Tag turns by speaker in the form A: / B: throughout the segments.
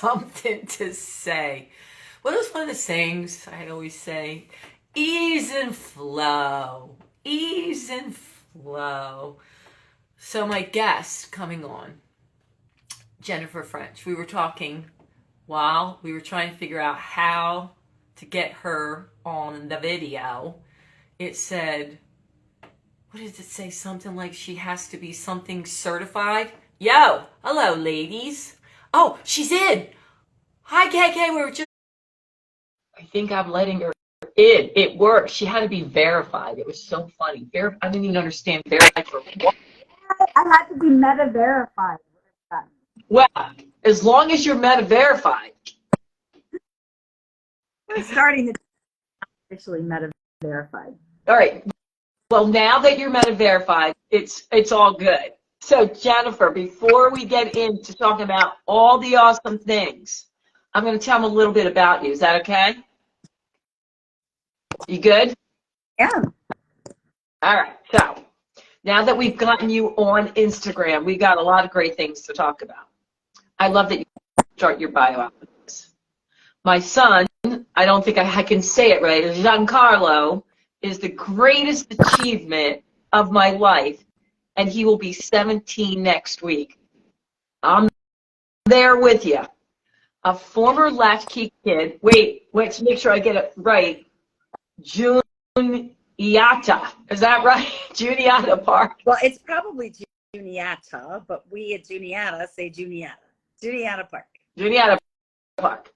A: something to say. What is one of the sayings I always say? Ease and flow. Ease and flow. So my guest coming on, Jennifer French, we were talking while we were trying to figure out how to get her on the video. It said, what did it say? Something like she has to be something certified. Yo, hello, ladies. Oh, she's in. Hi, KK. We were just. I think I'm letting her in. It worked. She had to be verified. It was so funny. I didn't even understand verified for what.
B: I had to be meta verified.
A: Well, as long as you're meta verified.
B: It's starting to officially meta verified.
A: All right. Well, now that you're meta verified, it's all good. So, Jennifer, before we get into talking about all the awesome things, I'm going to tell them a little bit about you. Is that okay? You good?
B: Yeah.
A: All right. So, now that we've gotten you on Instagram, we've got a lot of great things to talk about. I love that you start your bio out with this. My son, I don't think I can say it right, Giancarlo, is the greatest achievement of my life, and he will be 17 next week. I'm there with you. A former latchkey kid, wait, to make sure I get it right, Juniata, is that right? Juniata Park.
B: Well, it's probably Juniata, but we at Juniata say Juniata. Juniata Park.
A: Juniata Park.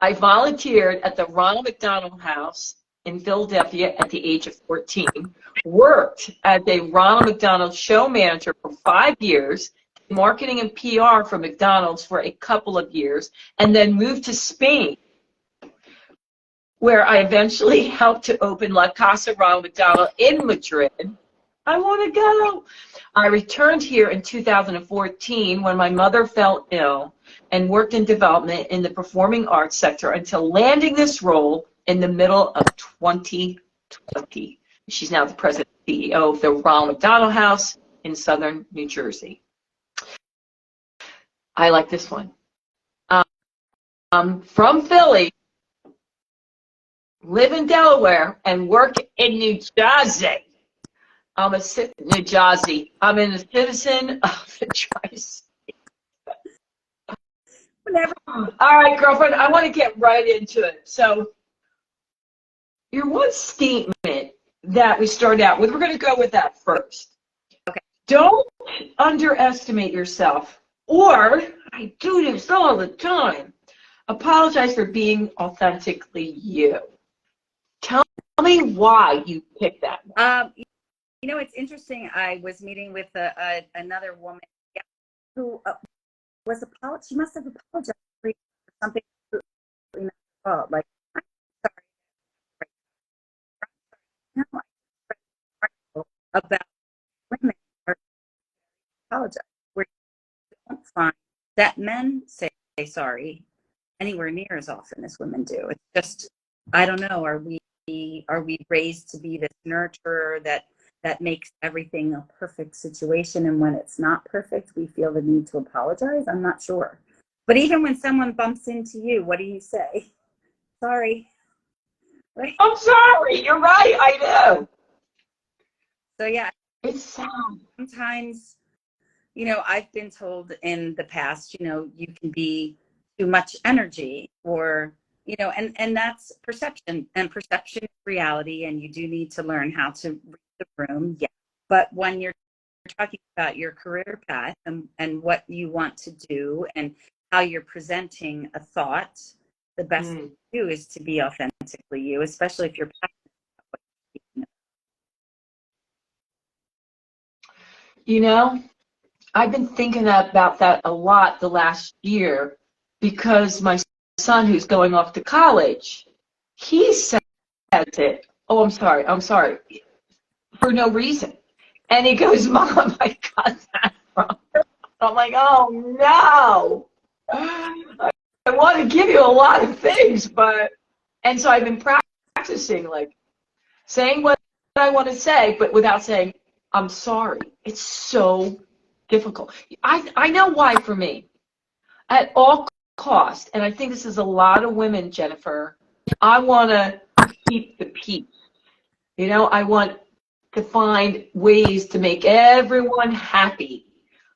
A: I volunteered at the Ronald McDonald House in Philadelphia at the age of 14, worked as a Ronald McDonald show manager for 5 years, marketing and PR for McDonald's for a couple of years, and then moved to Spain, where I eventually helped to open La Casa Ronald McDonald in Madrid. I want to go. I returned here in 2014 when my mother fell ill and worked in development in the performing arts sector until landing this role in the middle of 2020. She's now the president and CEO of the Ronald McDonald House in southern New Jersey. I like this one. From Philly, live in Delaware, and work in New Jersey. I'm a New Jersey. I'm a citizen of the Tri-State. All right, girlfriend, I want to get right into it. So, your one statement that we started out with, we're going to go with that first.
B: Okay.
A: Don't underestimate yourself, or I do this all the time. Apologize for being authentically you. Tell me why you picked that one.
B: You know, it's interesting. I was meeting with another woman who was apologizing. She must have apologized for something like, I'm sorry. No, about women are apologize. Where you don't find that men say sorry anywhere near as often as women do. It's just, I don't know. Are we raised to be this nurturer that makes everything a perfect situation, and when it's not perfect, we feel the need to apologize? I'm not sure. But even when someone bumps into you, what do you say? Sorry. Right?
A: I'm sorry. You're right. I do.
B: So yeah,
A: It's sad.
B: Sometimes, you know, I've been told in the past, you know, you can be too much energy, or, you know, and that's perception, and perception is reality, and you do need to learn how to read the room. Yeah. But when you're talking about your career path and what you want to do and how you're presenting a thought, the best thing to do is to be authentically you, especially if you're passionate about what you're speaking about.
A: You know, I've been thinking about that a lot the last year, because my son, who's going off to college, he says it. Oh, I'm sorry, for no reason. And he goes, Mom, I got that wrong. I'm like, oh no. I want to give you a lot of things, but, and so I've been practicing, like, saying what I want to say, but without saying, I'm sorry. It's so difficult. I know why for me. At all cost, and I think this is a lot of women, Jennifer, I want to keep the peace. You know, I want to find ways to make everyone happy.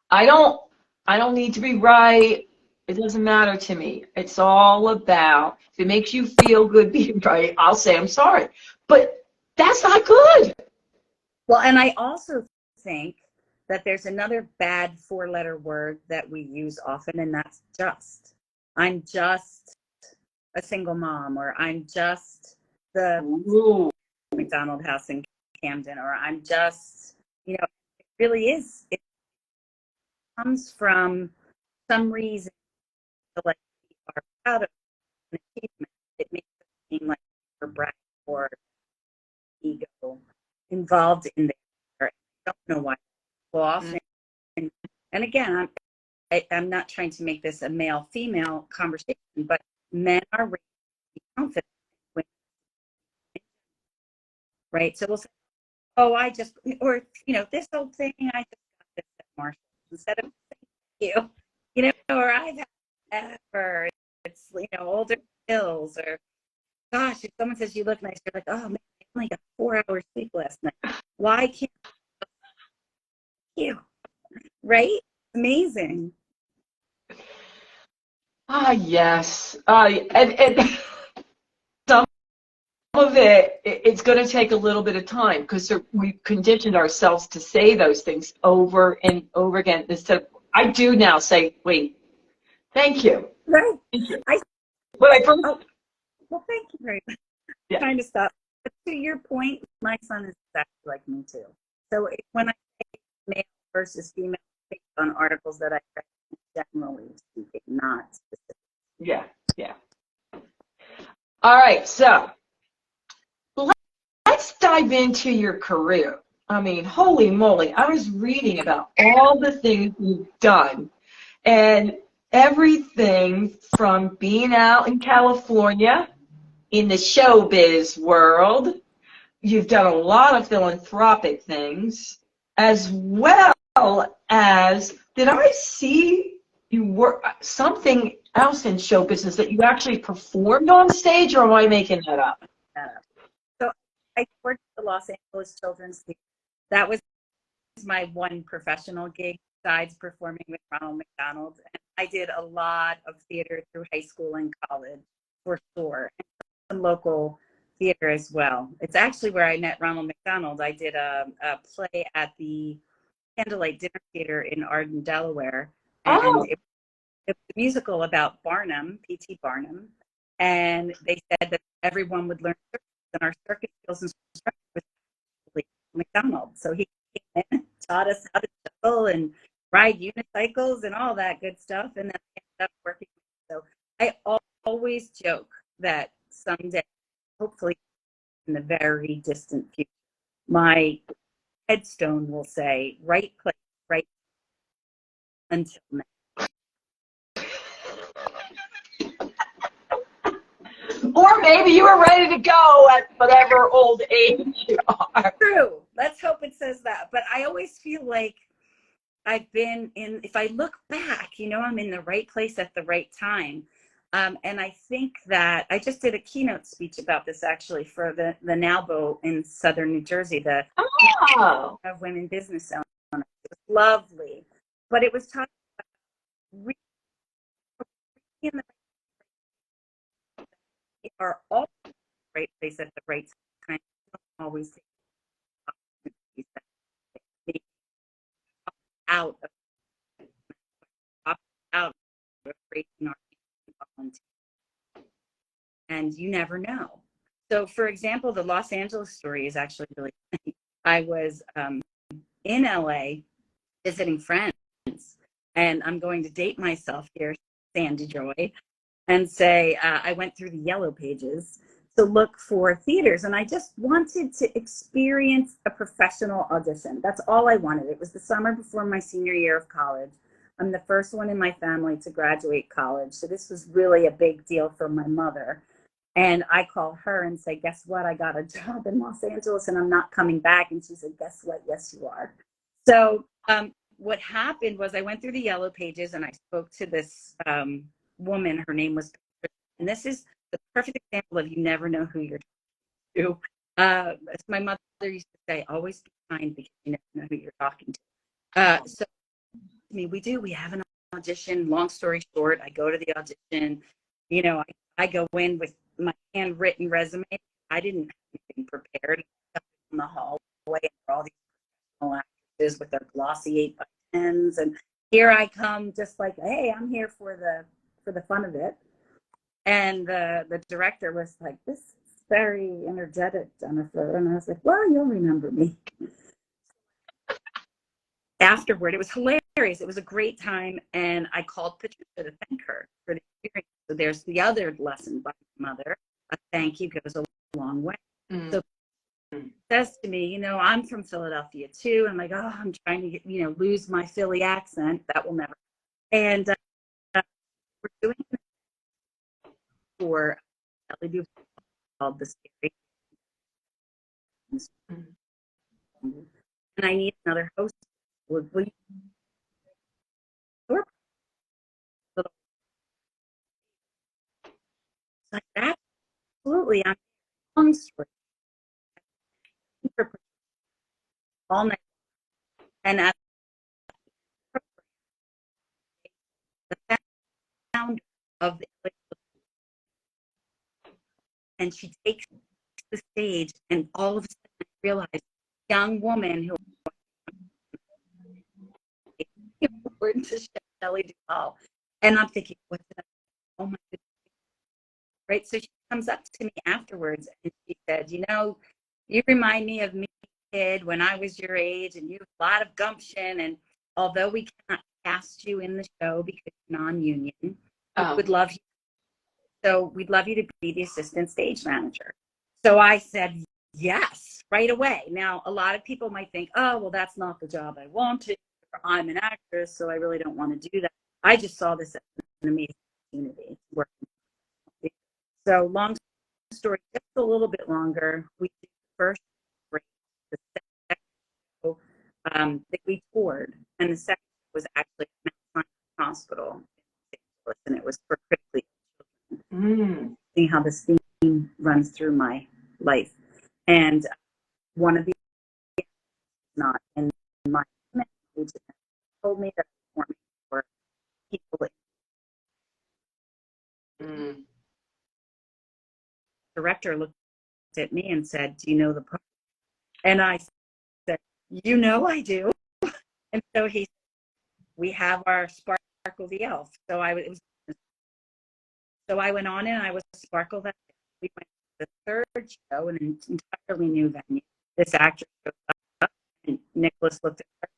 A: I don't I don't need to be right. It doesn't matter to me. It's all about if it makes you feel good being right, I'll say I'm sorry. But that's not good.
B: Well, and I also think that there's another bad four-letter word that we use often, and that's just. I'm just a single mom, or I'm just the
A: Ooh.
B: McDonald house in Camden, or I'm just, you know, it really is. It comes from some reason, like we are proud of an achievement. It makes it seem like we're bragging or ego involved in there. I don't know why. Well, often, and again, I'm not trying to make this a male-female conversation, but men are raised to be confident, right? So we'll say, oh, I just, or, you know, this old thing, I just got this at Marshall, instead of thank you know, or I've had ever, it's, you know, older pills, or gosh, if someone says you look nice, you're like, oh man, I only got 4 hours sleep last night. Why can't you? Right? Amazing.
A: Ah, yes. And some of it's going to take a little bit of time because we've conditioned ourselves to say those things over and over again. Instead of, I do now say, wait, thank you.
B: Right.
A: Thank you.
B: I,
A: When I first,
B: oh, well, thank you very much.
A: yeah.
B: Trying to stop. But to your point, my son is exactly like me too. So when I say male versus female, based on articles that I read, generally speaking, not specific.
A: Yeah, yeah. All right, so let's dive into your career. I mean, holy moly, I was reading about all the things you've done and everything from being out in California in the showbiz world. You've done a lot of philanthropic things, as well as, did I see you work something else in show business that you actually performed on stage, or am I making that up?
B: So I worked at the Los Angeles Children's Theater. That was my one professional gig besides performing with Ronald McDonald. And I did a lot of theater through high school and college, for sure, and some local theater as well. It's actually where I met Ronald McDonald. I did a play at the Candlelight Dinner Theater in Arden, Delaware, and
A: Oh,
B: it was a musical about Barnum, P.T. Barnum, and they said that everyone would learn circus, and our circus skills instructor was actually McDonald. So he came in and taught us how to shuffle and ride unicycles and all that good stuff, and then I ended up working. So I always joke that someday, hopefully in the very distant future, my headstone will say, right place, right until now.
A: or maybe you were ready to go at whatever old age you are.
B: True. Let's hope it says that. But I always feel like I've been in, if I look back, you know, I'm in the right place at the right time. And I think that I just did a keynote speech about this actually for the NALBO in Southern New Jersey, the
A: Oh.
B: of Women Business Owners. It was lovely. But it was talking about really in the we are all in the right place at the right time. We don't always take opportunities that out of out of raising our volunteers. And you never know. So, for example, the Los Angeles story is actually really funny. I was in LA visiting friends, and I'm going to date myself here, Sandy Joy, and say I went through the yellow pages to look for theaters, and I just wanted to experience a professional audition. That's all I wanted. It was the summer before my senior year of college. I'm the first one in my family to graduate college, so this was really a big deal for my mother. And I call her and say, guess what? I got a job in Los Angeles and I'm not coming back. And she said, guess what? Yes, you are. So what happened was I went through the yellow pages and I spoke to this woman, her name was, and this is the perfect example of you never know who you're talking to. As my mother used to say, always be kind because you never know who you're talking to. So, I mean, we have an audition. Long story short, I go to the audition. You know, I go in with my handwritten resume. I didn't have anything prepared. In the hallway, and all these professional actresses with their glossy 8x10s, and here I come, just like, hey, I'm here for the fun of it. And the director was like, this is very energetic, Jennifer. And I was like, well, you'll remember me. Afterward, it was hilarious. It was a great time. And I called Patricia to thank her for the experience. So there's the other lesson by my mother. A thank you goes a long way. So says to me, you know, I'm from Philadelphia too. I'm like, oh, I'm trying to get, you know, lose my Philly accent. That will never. And we're doing it for Ellie Duvall called The Scary. And I need another host. Will you? Sure. Like, absolutely. I'm long story. All night. And at the founder of the and she takes the stage, and all of a sudden I realize young woman who important to Shelley Duvall. And I'm thinking, what's that? Oh my goodness. Right. So she comes up to me afterwards and she said, you know, you remind me of me, kid, when I was your age, and you have a lot of gumption. And although we cannot cast you in the show because you're non-union, we would love you. So we'd love you to be the assistant stage manager. So I said, yes, right away. Now, a lot of people might think, oh, well, that's not the job I wanted. I'm an actress, so I really don't want to do that. I just saw this as an amazing opportunity. So long story, just a little bit longer. We did the first break, the second show that we toured, and the second was actually at Mount Sinai Hospital in St. Louis, and it was for critically ill children. See how this theme runs through my life. And one of the not in my agent told me that for people. The director looked at me and said, do you know the part? And I said, you know I do. And so he said, we have our Sparkle the Elf. So I went on and I was Sparkle that day. We went to the third show in an entirely new venue. This actress showed up and Nicholas looked at her.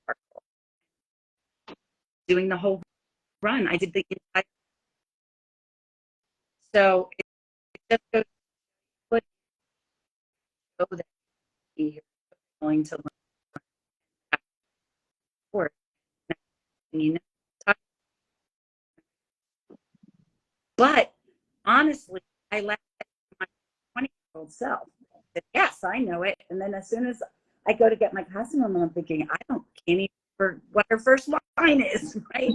B: Sparkle. Doing the whole run. I did the entire. So it just goes to show that you're going to learn for you know. But honestly, I left my 20-year-old self. I said, yes, I know it. And then as soon as I go to get my costume, I'm thinking, can't even remember what her first line is, right?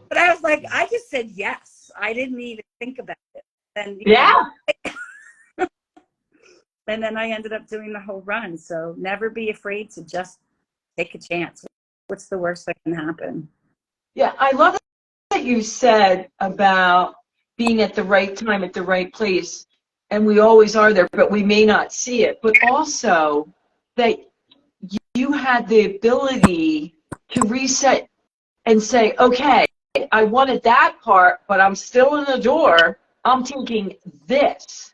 B: But I was like, I just said yes. I didn't even think about it. And and then I ended up doing the whole run. So never be afraid to just take a chance. What's the worst that can happen?
C: Yeah, I love that you said about being at the right time at the right place, and we always are there, but we may not see it. But also that you had the ability to reset and say, okay, I wanted that part, but I'm still in the door. I'm taking this.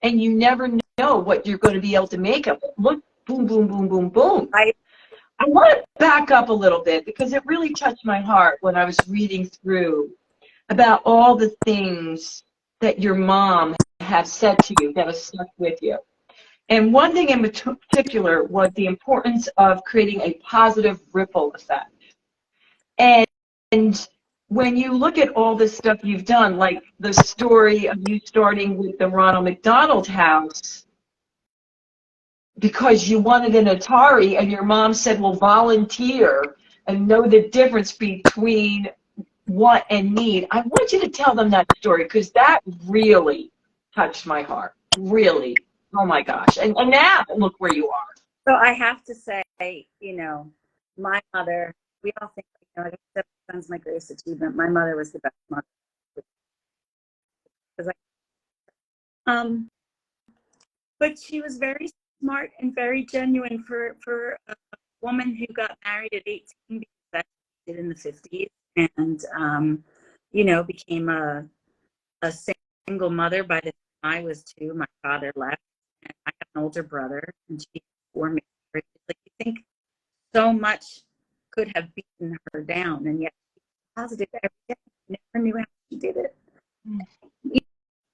C: And you never know what you're going to be able to make of it. Look, boom, boom, boom, boom, boom. I want to back up a little bit because it really touched my heart when I was reading through about all the things that your mom have said to you that have stuck with you. And one thing in particular was the importance of creating a positive ripple effect. And when you look at all this stuff you've done, like the story of you starting with the Ronald McDonald House because you wanted an Atari and your mom said, well, volunteer and know the difference between want and need. I want you to tell them that story because that really touched my heart. Really. Oh my gosh. And now look where you are.
B: So I have to say, my mother, we all think, like my son's my greatest achievement. My mother was the best mother. Because but she was very smart and very genuine for a woman who got married at 18 because that's what she did in the 50s and, became a single mother by the time I was 2. My father left and I have an older brother and she had 4 marriages. Like, you think so much could have beaten her down and yet she was positive every day. I never knew how she did it.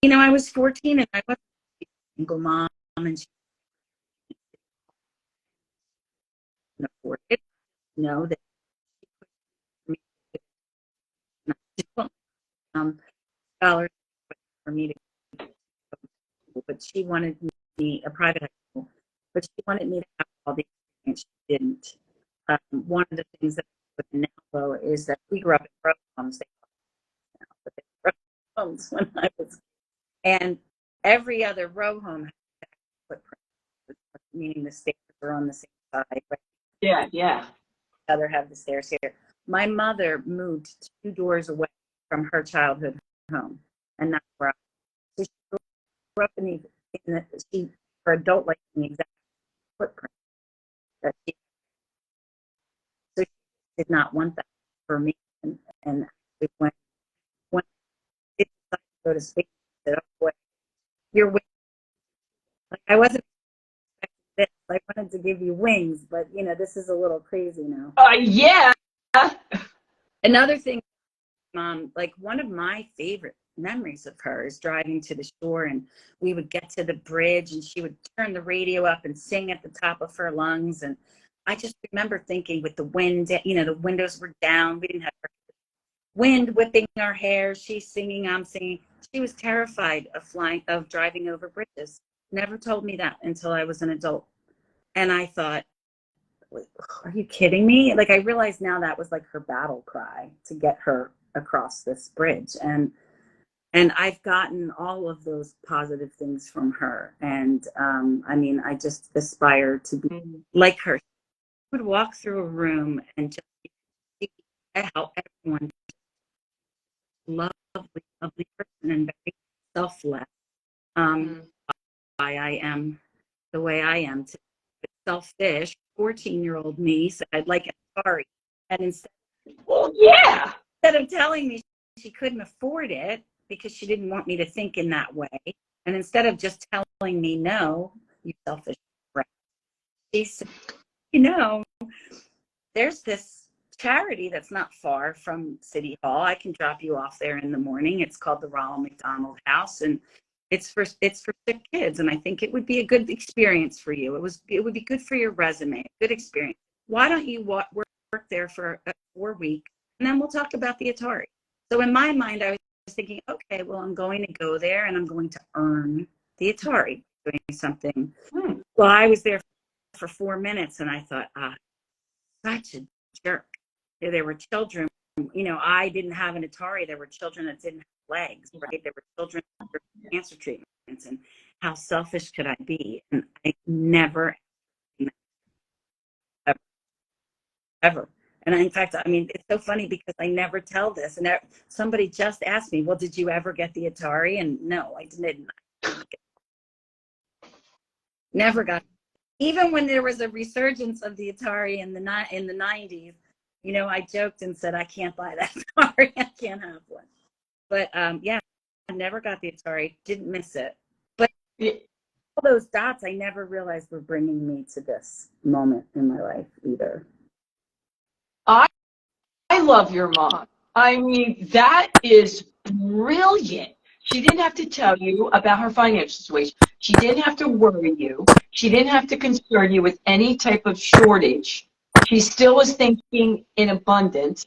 B: I was 14 and I wasn't a single mom and she couldn't afford it. That she could scholars for me to go, but she wanted me a private high school, but she wanted me to have all the experience she didn't. One of the things that I put in now, though, is that we grew up in row homes. They but they were row homes when I was, and every other row home had a footprint, meaning the stairs are on the same side. Right?
C: Yeah.
B: The other have the stairs here. My mother moved 2 doors away from her childhood home, and that's where I was. So she grew up her adult life in the exact footprint that she. So she did not want that for me, and when I decided to go to space, I said, "Oh boy, you're wings." Like, I wasn't expecting this. I wanted to give you wings, but this is a little crazy now.
C: Yeah.
B: Another thing, Mom, like one of my favorite memories of her is driving to the shore and we would get to the bridge and she would turn the radio up and sing at the top of her lungs. And I just remember thinking with the wind, the windows were down. We didn't have wind whipping our hair. She's singing, I'm singing. She was terrified of driving over bridges. Never told me that until I was an adult. And I thought, are you kidding me? Like, I realize now that was like her battle cry to get her across this bridge. And I've gotten all of those positive things from her. And I just aspire to be like her. She would walk through a room and just see how everyone, lovely person and very selfless. Why I am the way I am. Selfish 14-year-old me said, I'd like a Atari. And instead of telling me she couldn't afford it because she didn't want me to think in that way, and instead of just telling me, no, you selfish brat, she said, there's this charity that's not far from City Hall. I can drop you off there in the morning. It's called the Ronald McDonald House, and it's for sick kids, and I think it would be a good experience for you. It would be good for your resume, good experience. Why don't you work there for 4 weeks, and then we'll talk about the Atari. So in my mind, I was thinking, okay, well, I'm going to go there, and I'm going to earn the Atari doing something. Well, I was there for 4 minutes, and I thought, such a jerk. There were children. I didn't have an Atari. There were children that didn't have legs, right? There were children with cancer treatments, and how selfish could I be? And I never, ever. And in fact, it's so funny because I never tell this. And somebody just asked me, well, did you ever get the Atari? And no, I didn't. Never got it. Even when there was a resurgence of the Atari in the 90s, I joked and said, I can't buy that Atari. I can't have one. But I never got the Atari. Didn't miss it. But all those dots, I never realized were bringing me to this moment in my life either.
C: I love your mom. That is brilliant. She didn't have to tell you about her financial situation. She didn't have to worry you. She didn't have to concern you with any type of shortage. She still was thinking in abundance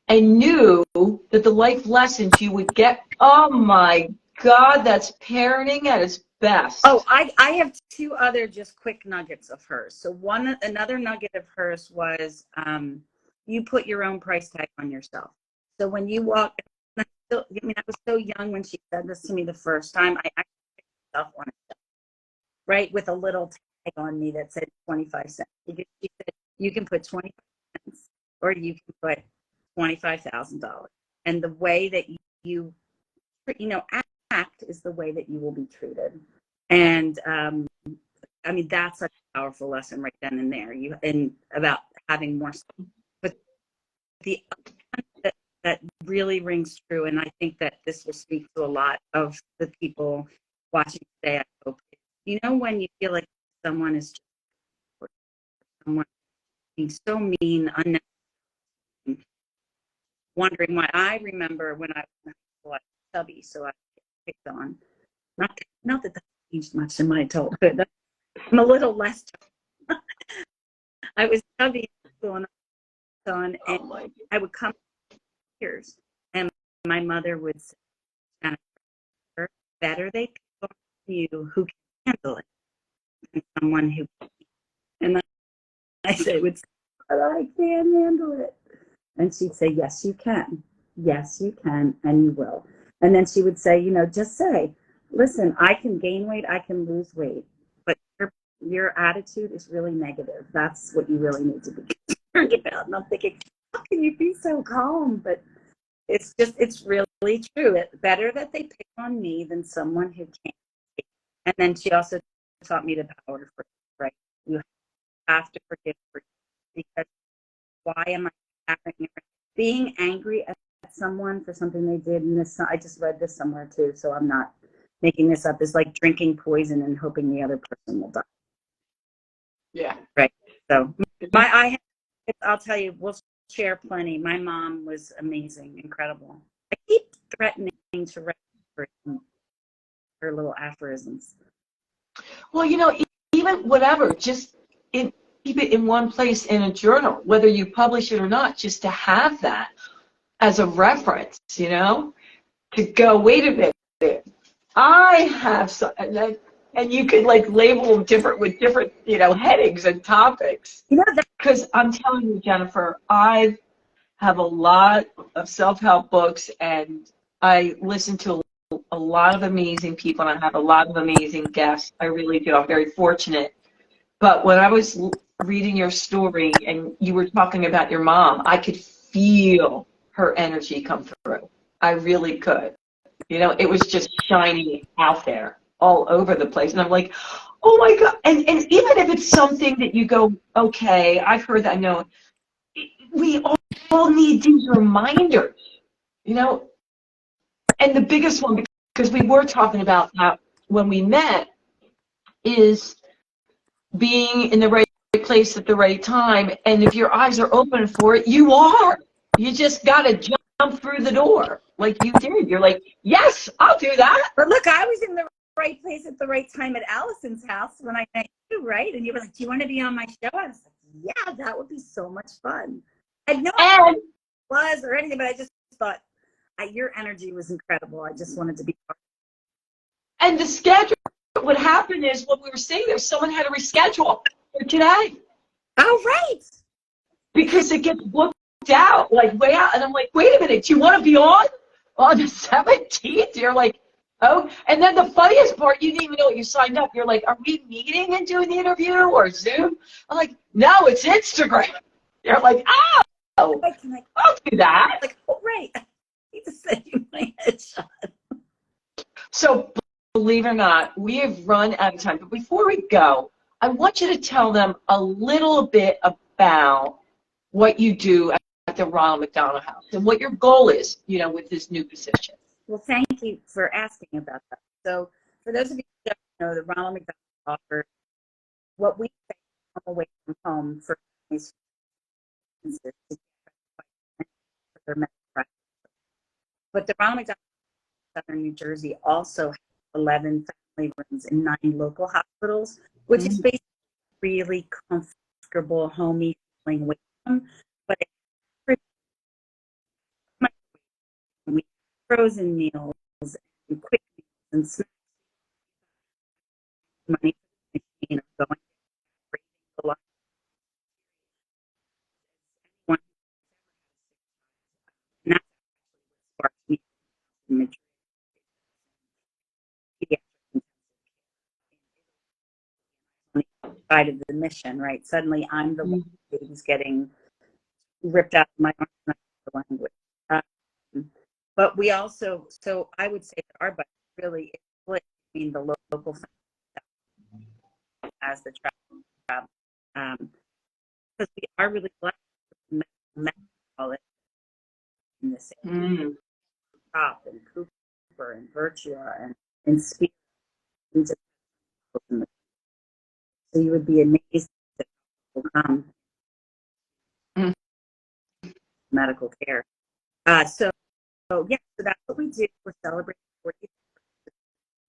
C: and knew that the life lessons you would get. Oh my God, that's parenting at its best.
B: Oh, I have 2 other just quick nuggets of hers. So another nugget of hers was, you put your own price tag on yourself. So when you walk, I mean, I was so young when she said this to me the first time. I actually picked myself on it, right, with a little tag on me that said 25 cents. She said, you can put 25 cents or you can put $25,000. And the way that you act is the way that you will be treated. And I mean, that's such a powerful lesson right then and there. And about having more, but the that really rings true, and I think that this will speak to a lot of the people watching today. I hope when you feel like someone is someone being so mean, unnecessary, wondering why. I remember when I was chubby, so I picked on. Not that changed much in my adulthood. I'm a little less chubby. I was chubby and I would come years, and my mother would say, better they pick on you who can handle it than someone who can't. And I would say, but I can't handle it. And she'd say, yes, you can. Yes, you can, and you will. And then she would say, just say, listen, I can gain weight, I can lose weight, but your attitude is really negative. That's what you really need to be concerned about. And I'm thinking, how can you be so calm? But it's really true. It's better that they pick on me than someone who can't. And then she also taught me the power to forgive, right? You have to forgive because why am I being angry at someone for something they did? And this, I just read this somewhere too, so I'm not making this up. It's like drinking poison and hoping the other person will die.
C: Yeah.
B: Right. So I'll tell you, we'll share plenty. My mom was amazing, incredible. I keep threatening to write her little aphorisms.
C: Well, even whatever, just keep it in one place in a journal, whether you publish it or not, just to have that as a reference, to go, wait a minute, I have some, and you could label them with different, headings and topics. Because I'm telling you, Jennifer, I have a lot of self-help books, and I listen to a lot of amazing people, and I have a lot of amazing guests. I really do. I'm very fortunate. But when I was reading your story and you were talking about your mom, I could feel her energy come through. I really could. It was just shining out there all over the place. And I'm like, oh my God. And even if it's something that you go, okay, I've heard that, I know, we all need these reminders, And the biggest one, because we were talking about that when we met, is being in the right place at the right time. And if your eyes are open for it, you are. You just got to jump through the door like you did. You're like, yes, I'll do that.
B: But look, I was in the right place at the right time at Allison's house when I met you, right? And you were like, do you want to be on my show? I was like, yeah, that would be so much fun. I had no idea what it was or anything, but I just thought your energy was incredible. I just wanted to be part
C: of it. And the schedule, what happened is when we were sitting there, someone had to reschedule for today.
B: Oh, right.
C: Because it gets booked out, way out. And I'm like, wait a minute, do you want to be on the 17th? You're like, oh. And then the funniest part, you didn't even know what you signed up. You're like, are we meeting and doing the interview or Zoom? I'm like, no, it's Instagram. You're like, oh, I'll do that.
B: Like, oh, right. I need to send you my headshot.
C: So believe it or not, we have run out of time. But before we go, I want you to tell them a little bit about what you do at the Ronald McDonald House and what your goal is, with this new position.
B: Well, thank you for asking about that. So for those of you who don't know, the Ronald McDonald offers what we say away from home for families but the Ronald McDonald Southern New Jersey also has 11 family rooms in 9 local hospitals, which is basically really comfortable, homey feeling with them. But we frozen meals and quick meals and snacks. Money going a lot. side of the mission, right? Suddenly I'm the one who's getting ripped out of my arms and the language. But we also, so I would say that our budget really is split between the local as the travel, because we are really blessed with college in this Top and Cooper and Virtua and Spear. So you would be amazed that people come medical care. So yeah, so that's what we do. We're celebrating 40th.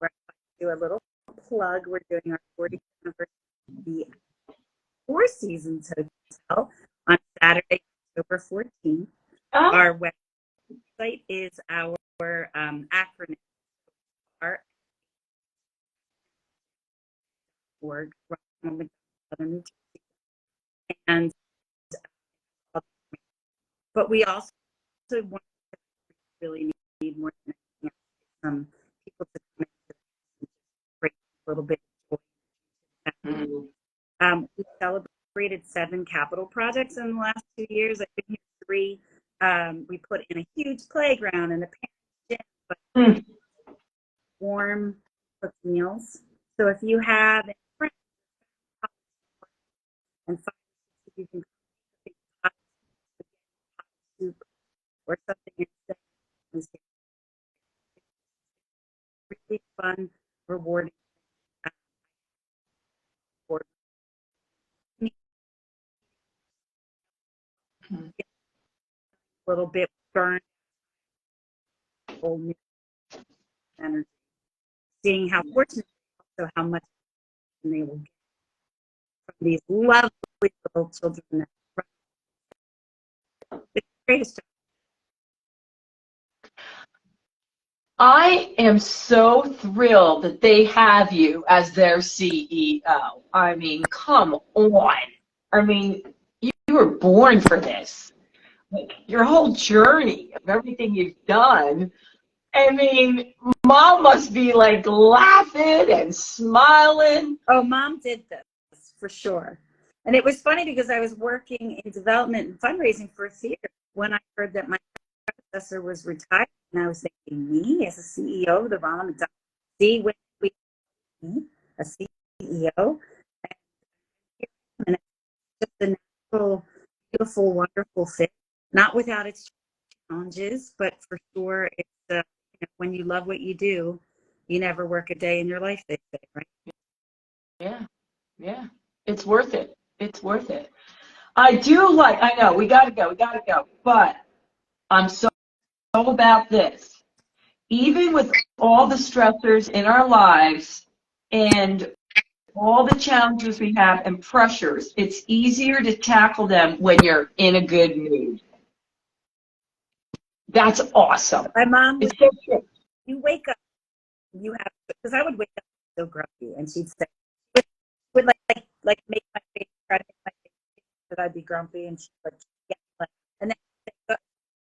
B: We're do a little plug. We're doing our 40th anniversary Four Seasons Hotel on Saturday, October 14th.
C: Oh.
B: Our website is our acronym org, and but we also want to really need more than people to come in and break a little bit of joy. We celebrated 7 capital projects in the last 2 years. I've been here 3. We put in a huge playground and a parent gym, but warm cooked meals. So if you have friends and you can cook soup or something instead, really fun, rewarding. A little bit burned, whole new energy. Seeing how fortunate, also how much they will get from these lovely little children. It's the greatest job.
C: I am so thrilled that they have you as their CEO. I mean, come on. I mean, you were born for this. Like, your whole journey of everything you've done. I mean, Mom must be like laughing and smiling.
B: Oh, Mom did this for sure. And it was funny because I was working in development and fundraising for a theater when I heard that my predecessor was retired, and I was thinking, me as a CEO of the Ronald McDonald, see when we a CEO, and it's just a natural, beautiful, wonderful fit. Not without its challenges, but for sure, it's when you love what you do, you never work a day in your life. They say, right?
C: Yeah, it's worth it. It's worth it. I know we gotta go, but I'm so about this. Even with all the stressors in our lives and all the challenges we have and pressures, it's easier to tackle them when you're in a good mood. That's awesome.
B: My mom would,
C: it's so true.
B: You wake up, you have, because I would wake up so grumpy, and she'd say, would like make my face, try to make my face that I'd be grumpy, and she'd like, yeah, and then she'd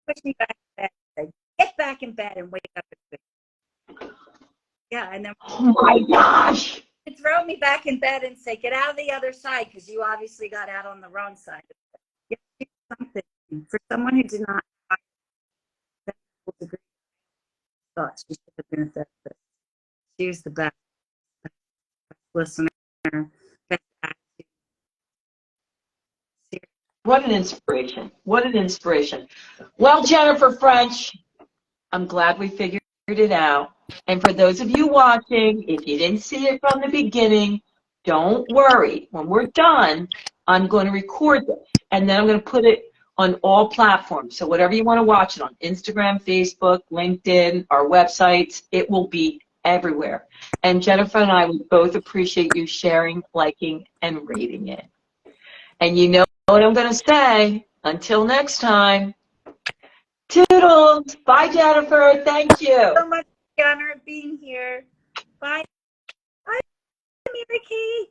B: push me back in bed, and say, get back in bed and wake up. Yeah, and then
C: oh my gosh,
B: she'd throw me back in bed and say, get out of the other side because you obviously got out on the wrong side. Something for someone who did not have a degree, thought she should have been a therapist. She was the best listener. Best attitude.
C: What an inspiration. What an inspiration. Well, Jennifer French, I'm glad we figured it out. And for those of you watching, if you didn't see it from the beginning, don't worry. When we're done, I'm going to record this, and then I'm going to put it on all platforms. So whatever you want to watch it on, Instagram, Facebook, LinkedIn, our websites, it will be everywhere. And Jennifer and I would both appreciate you sharing, liking, and rating it. And you know what I'm going to say. Until next time, toodles. Bye, Jennifer. Thank you.
B: So much honor of being here. Bye. Bye, Mary Kay.